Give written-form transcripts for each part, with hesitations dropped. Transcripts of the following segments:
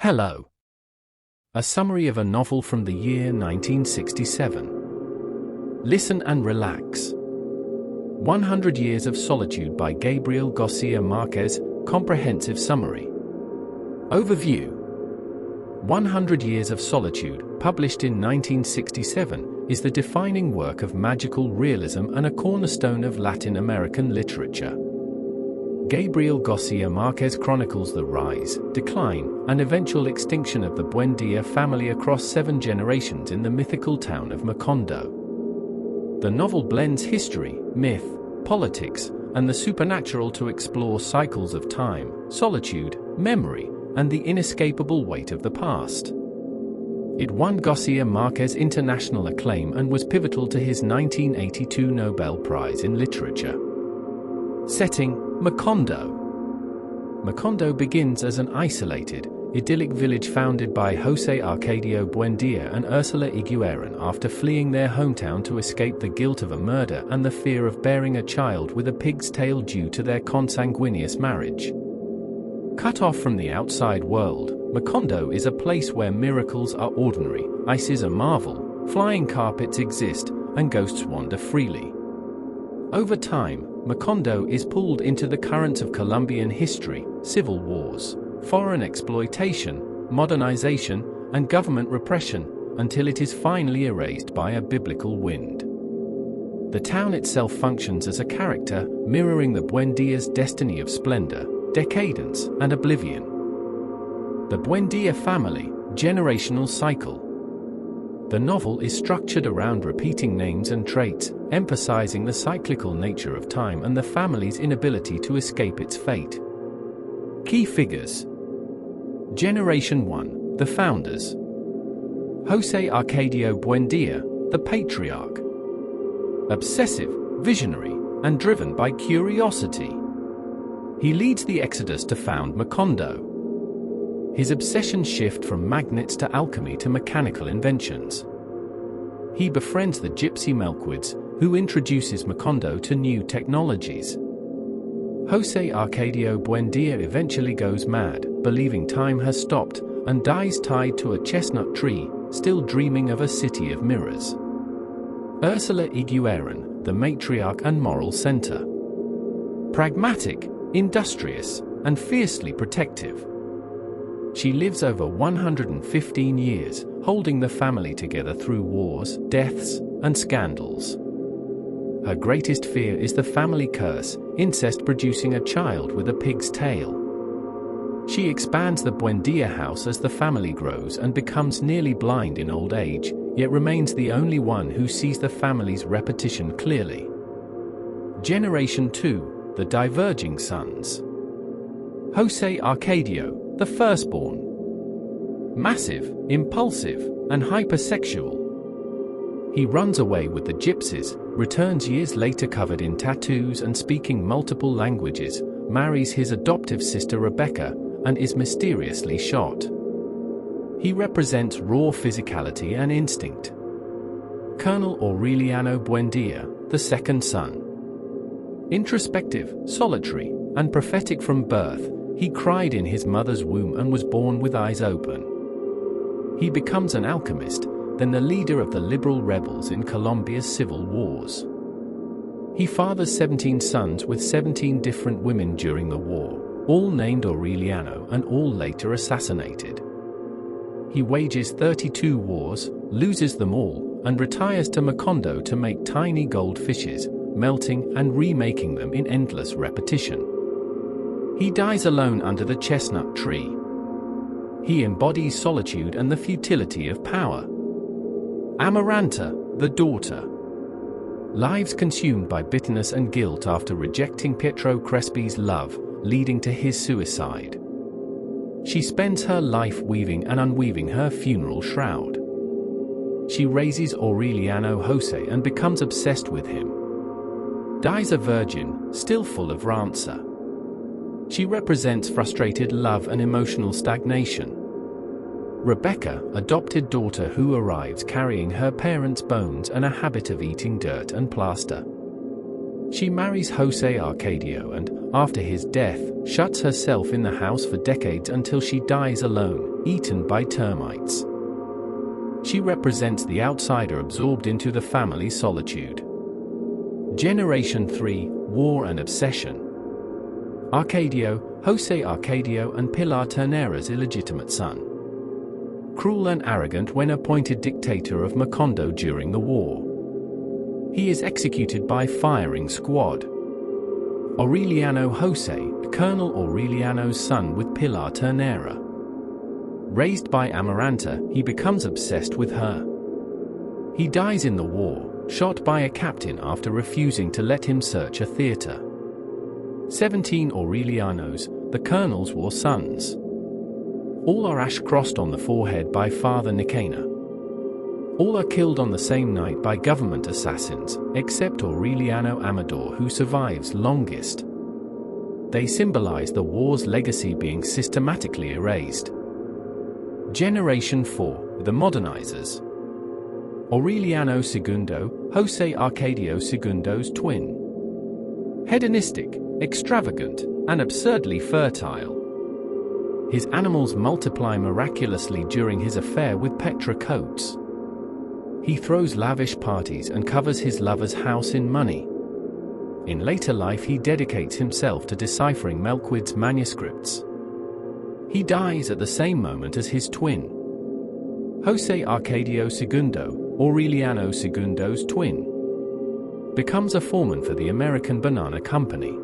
Hello. A summary of a novel from the year 1967. Listen and relax. 100 Years of Solitude by Gabriel García Márquez, comprehensive summary. Overview. 100 Years of Solitude, published in 1967, is the defining work of magical realism and a cornerstone of Latin American literature. Gabriel García Márquez chronicles the rise, decline, and eventual extinction of the Buendía family across 7 generations in the mythical town of Macondo. The novel blends history, myth, politics, and the supernatural to explore cycles of time, solitude, memory, and the inescapable weight of the past. It won García Márquez international acclaim and was pivotal to his 1982 Nobel Prize in Literature. Setting: Macondo. Macondo begins as an isolated, idyllic village founded by José Arcadio Buendía and Ursula Igueron after fleeing their hometown to escape the guilt of a murder and the fear of bearing a child with a pig's tail due to their consanguineous marriage. Cut off from the outside world, Macondo is a place where miracles are ordinary, ice is a marvel, flying carpets exist, and ghosts wander freely. Over time, Macondo is pulled into the currents of Colombian history, civil wars, foreign exploitation, modernization, and government repression, until it is finally erased by a biblical wind. The town itself functions as a character, mirroring the Buendía's destiny of splendor, decadence, and oblivion. The Buendía family, generational cycle. The novel is structured around repeating names and traits, emphasizing the cyclical nature of time and the family's inability to escape its fate. Key figures. Generation 1, the founders. José Arcadio Buendía, the patriarch. Obsessive, visionary, and driven by curiosity. He leads the exodus to found Macondo. His obsessions shift from magnets to alchemy to mechanical inventions. He befriends the gypsy Milkweeds, who introduces Macondo to new technologies. José Arcadio Buendía eventually goes mad, believing time has stopped, and dies tied to a chestnut tree, still dreaming of a city of mirrors. Ursula Igueron, the matriarch and moral center. Pragmatic, industrious, and fiercely protective. She lives over 115 years, holding the family together through wars, deaths, and scandals. Her greatest fear is the family curse, incest producing a child with a pig's tail. She expands the Buendía house as the family grows and becomes nearly blind in old age, yet remains the only one who sees the family's repetition clearly. Generation 2, the diverging sons. José Arcadio, the firstborn. Massive, impulsive, and hypersexual. He runs away with the gypsies, returns years later covered in tattoos and speaking multiple languages, marries his adoptive sister Rebecca, and is mysteriously shot. He represents raw physicality and instinct. Colonel Aureliano Buendía, the second son. Introspective, solitary, and prophetic from birth, he cried in his mother's womb and was born with eyes open. He becomes an alchemist, then the leader of the liberal rebels in Colombia's civil wars. He fathers 17 sons with 17 different women during the war, all named Aureliano and all later assassinated. He wages 32 wars, loses them all, and retires to Macondo to make tiny gold fishes, melting and remaking them in endless repetition. He dies alone under the chestnut tree. He embodies solitude and the futility of power. Amaranta, the daughter. Lives consumed by bitterness and guilt after rejecting Pietro Crespi's love, leading to his suicide. She spends her life weaving and unweaving her funeral shroud. She raises Aureliano José and becomes obsessed with him. Dies a virgin, still full of rancour. She represents frustrated love and emotional stagnation. Rebecca, adopted daughter who arrives carrying her parents' bones and a habit of eating dirt and plaster. She marries José Arcadio and, after his death, shuts herself in the house for decades until she dies alone, eaten by termites. She represents the outsider absorbed into the family's solitude. Generation 3, War and Obsession. Arcadio, José Arcadio and Pilar Ternera's illegitimate son. Cruel and arrogant when appointed dictator of Macondo during the war. He is executed by firing squad. Aureliano José, Colonel Aureliano's son with Pilar Ternera. Raised by Amaranta, he becomes obsessed with her. He dies in the war, shot by a captain after refusing to let him search a theater. 17 Aurelianos, the colonel's war sons. All are ash-crossed on the forehead by Father Nicanor. All are killed on the same night by government assassins, except Aureliano Amador, who survives longest. They symbolize the war's legacy being systematically erased. Generation 4, the modernizers. Aureliano II, José Arcadio II's twin. Hedonistic, extravagant, and absurdly fertile. His animals multiply miraculously during his affair with Petra Coates. He throws lavish parties and covers his lover's house in money. In later life he dedicates himself to deciphering Melquid's manuscripts. He dies at the same moment as his twin. José Arcadio II, Aureliano II's twin, becomes a foreman for the American Banana Company.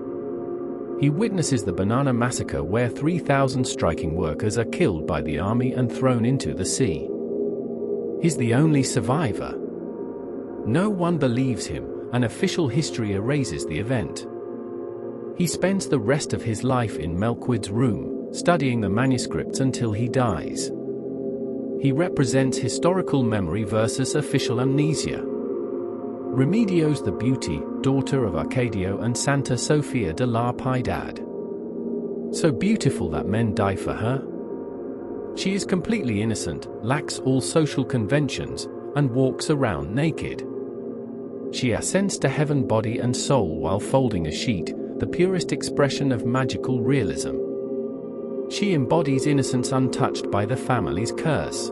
He witnesses the Banana Massacre, where 3,000 striking workers are killed by the army and thrown into the sea. He's the only survivor. No one believes him, and official history erases the event. He spends the rest of his life in Melquid's room, studying the manuscripts until he dies. He represents historical memory versus official amnesia. Remedios the beauty, daughter of Arcadio and Santa Sofia de la Piedad. So beautiful that men die for her. She is completely innocent, lacks all social conventions, and walks around naked. She ascends to heaven body and soul while folding a sheet, the purest expression of magical realism. She embodies innocence untouched by the family's curse.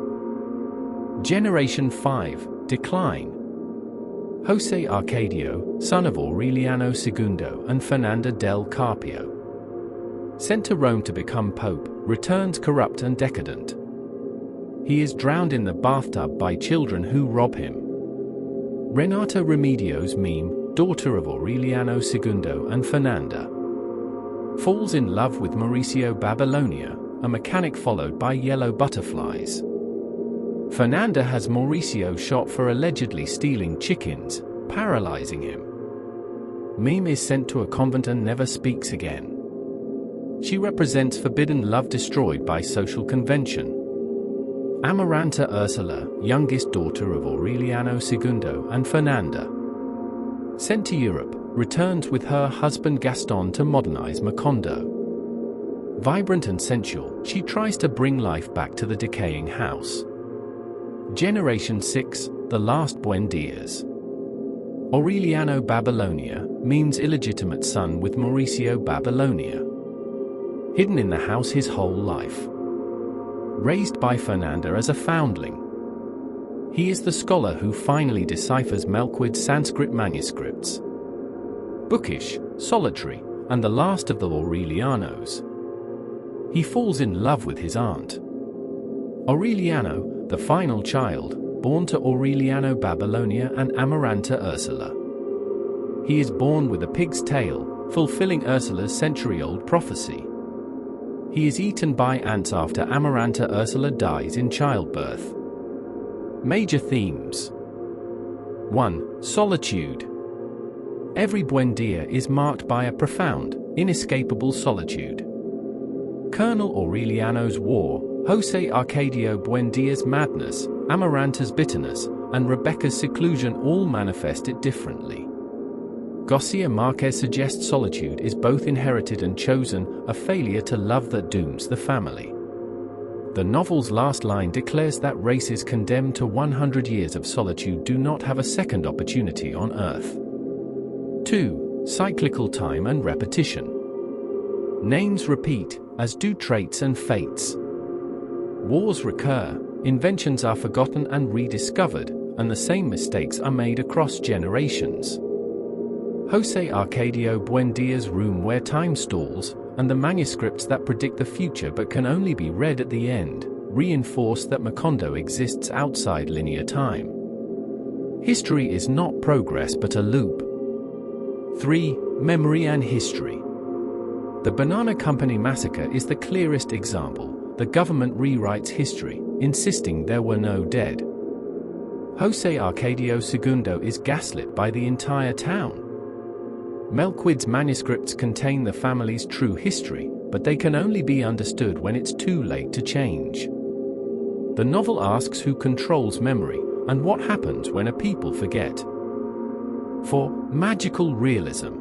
Generation 5, Decline. José Arcadio, son of Aureliano II and Fernanda del Carpio. Sent to Rome to become pope, returns corrupt and decadent. He is drowned in the bathtub by children who rob him. Renata Remedios Meme, daughter of Aureliano II and Fernanda, falls in love with Mauricio Babylonia, a mechanic followed by yellow butterflies. Fernanda has Mauricio shot for allegedly stealing chickens, paralyzing him. Meme is sent to a convent and never speaks again. She represents forbidden love destroyed by social convention. Amaranta Ursula, youngest daughter of Aureliano II and Fernanda, sent to Europe, returns with her husband Gaston to modernize Macondo. Vibrant and sensual, she tries to bring life back to the decaying house. Generation 6, the last Buendias. Aureliano Babylonia, Meme's illegitimate son with Mauricio Babylonia. Hidden in the house his whole life. Raised by Fernanda as a foundling. He is the scholar who finally deciphers Melquid's Sanskrit manuscripts. Bookish, solitary, and the last of the Aurelianos. He falls in love with his aunt. Aureliano, the final child, born to Aureliano Babylonia and Amaranta Ursula. He is born with a pig's tail, fulfilling Ursula's century-old prophecy. He is eaten by ants after Amaranta Ursula dies in childbirth. Major themes. 1. Solitude. Every Buendia is marked by a profound, inescapable solitude. Colonel Aureliano's war, José Arcadio Buendia's madness, Amaranta's bitterness, and Rebecca's seclusion all manifest it differently. García Márquez suggests solitude is both inherited and chosen, a failure to love that dooms the family. The novel's last line declares that races condemned to 100 years of solitude do not have a second opportunity on Earth. 2. Cyclical time and repetition. Names repeat, as do traits and fates. Wars recur, inventions are forgotten and rediscovered, and the same mistakes are made across generations. José Arcadio Buendia's room where time stalls, and the manuscripts that predict the future but can only be read at the end, reinforce that Macondo exists outside linear time. History is not progress but a loop. 3. Memory and history. The Banana Company massacre is the clearest example. The government rewrites history, insisting there were no dead. José Arcadio II is gaslit by the entire town. Melquid's manuscripts contain the family's true history, but they can only be understood when it's too late to change. The novel asks who controls memory, and what happens when a people forget. 4. Magical realism.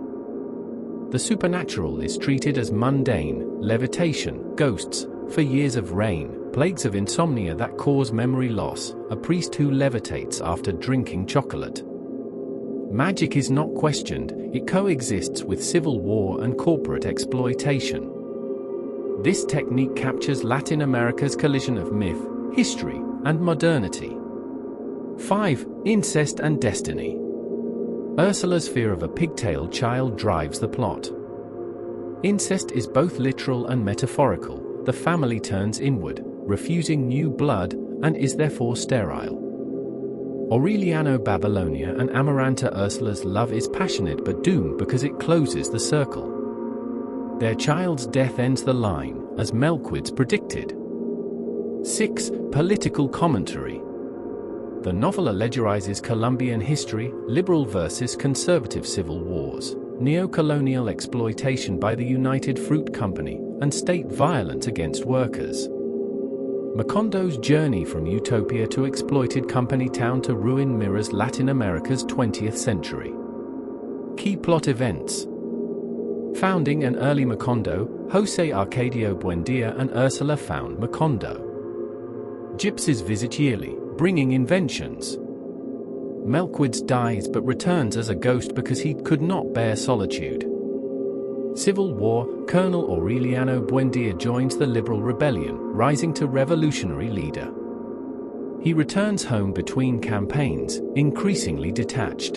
The supernatural is treated as mundane, levitation, ghosts, for years of rain, plagues of insomnia that cause memory loss, a priest who levitates after drinking chocolate. Magic is not questioned, it coexists with civil war and corporate exploitation. This technique captures Latin America's collision of myth, history, and modernity. 5. Incest and destiny. Ursula's fear of a pigtailed child drives the plot. Incest is both literal and metaphorical. The family turns inward, refusing new blood, and is therefore sterile. Aureliano Babylonia and Amaranta Ursula's love is passionate but doomed because it closes the circle. Their child's death ends the line, as Melquid's predicted. 6. Political commentary. The novel allegorizes Colombian history, liberal versus conservative civil wars, neo-colonial exploitation by the United Fruit Company, and state violence against workers. Macondo's journey from utopia to exploited company town to ruin mirrors Latin America's 20th century. Key plot events. Founding and early Macondo, José Arcadio Buendia and Ursula found Macondo. Gypsies visit yearly, bringing inventions. Melquid dies but returns as a ghost because he could not bear solitude. Civil War, Colonel Aureliano Buendia joins the liberal rebellion, rising to revolutionary leader. He returns home between campaigns, increasingly detached.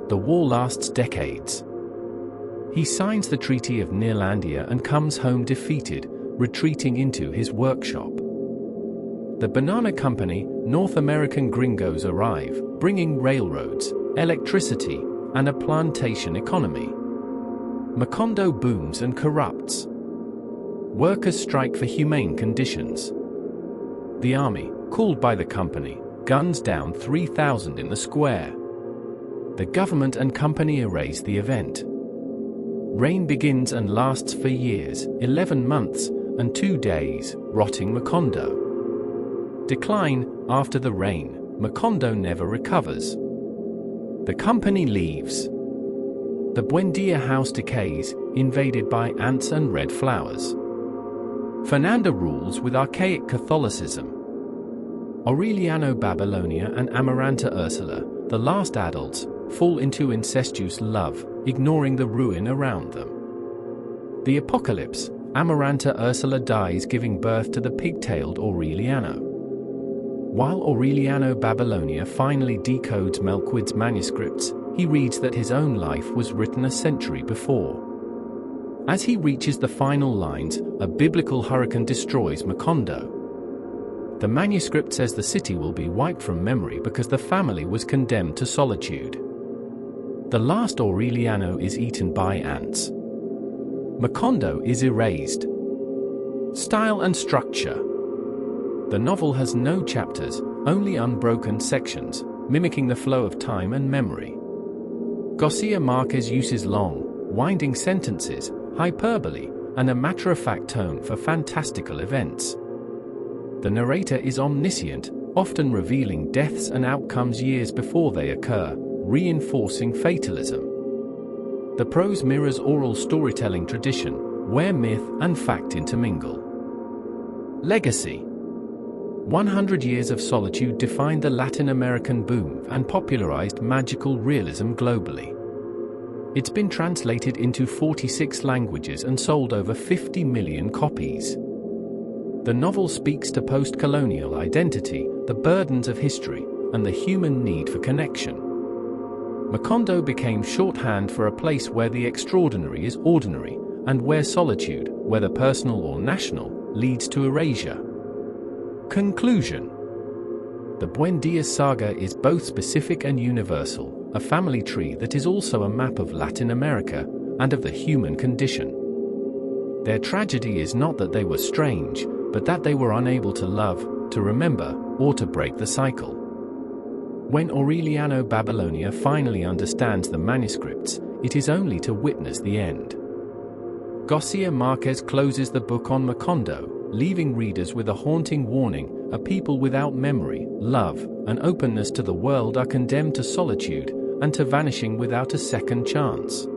The war lasts decades. He signs the Treaty of Neerlandia and comes home defeated, retreating into his workshop. The Banana Company, North American gringos arrive, bringing railroads, electricity, and a plantation economy. Macondo booms and corrupts. Workers strike for humane conditions. The army, called by the company, guns down 3,000 in the square. The government and company erase the event. Rain begins and lasts for years, 11 months, and 2 days, rotting Macondo. Decline, after the rain, Macondo never recovers. The company leaves. The Buendia house decays, invaded by ants and red flowers. Fernanda rules with archaic Catholicism. Aureliano Babylonia and Amaranta Ursula, the last adults, fall into incestuous love, ignoring the ruin around them. The apocalypse, Amaranta Ursula dies giving birth to the pigtailed Aureliano. While Aureliano Babylonia finally decodes Melquid's manuscripts, he reads that his own life was written a century before. As he reaches the final lines, a biblical hurricane destroys Macondo. The manuscript says the city will be wiped from memory because the family was condemned to solitude. The last Aureliano is eaten by ants. Macondo is erased. Style and structure. The novel has no chapters, only unbroken sections, mimicking the flow of time and memory. García Márquez uses long, winding sentences, hyperbole, and a matter-of-fact tone for fantastical events. The narrator is omniscient, often revealing deaths and outcomes years before they occur, reinforcing fatalism. The prose mirrors oral storytelling tradition, where myth and fact intermingle. Legacy. 100 Years of Solitude defined the Latin American boom and popularized magical realism globally. It's been translated into 46 languages and sold over 50 million copies. The novel speaks to post-colonial identity, the burdens of history, and the human need for connection. Macondo became shorthand for a place where the extraordinary is ordinary, and where solitude, whether personal or national, leads to erasure. Conclusion. The Buendia saga is both specific and universal, a family tree that is also a map of Latin America and of the human condition. Their tragedy is not that they were strange, but that they were unable to love, to remember, or to break the cycle. When Aureliano Babylonia finally understands the manuscripts, it is only to witness the end. Garcia Marquez closes the book on Macondo, leaving readers with a haunting warning: a people without memory, love, and openness to the world are condemned to solitude, and to vanishing without a second chance.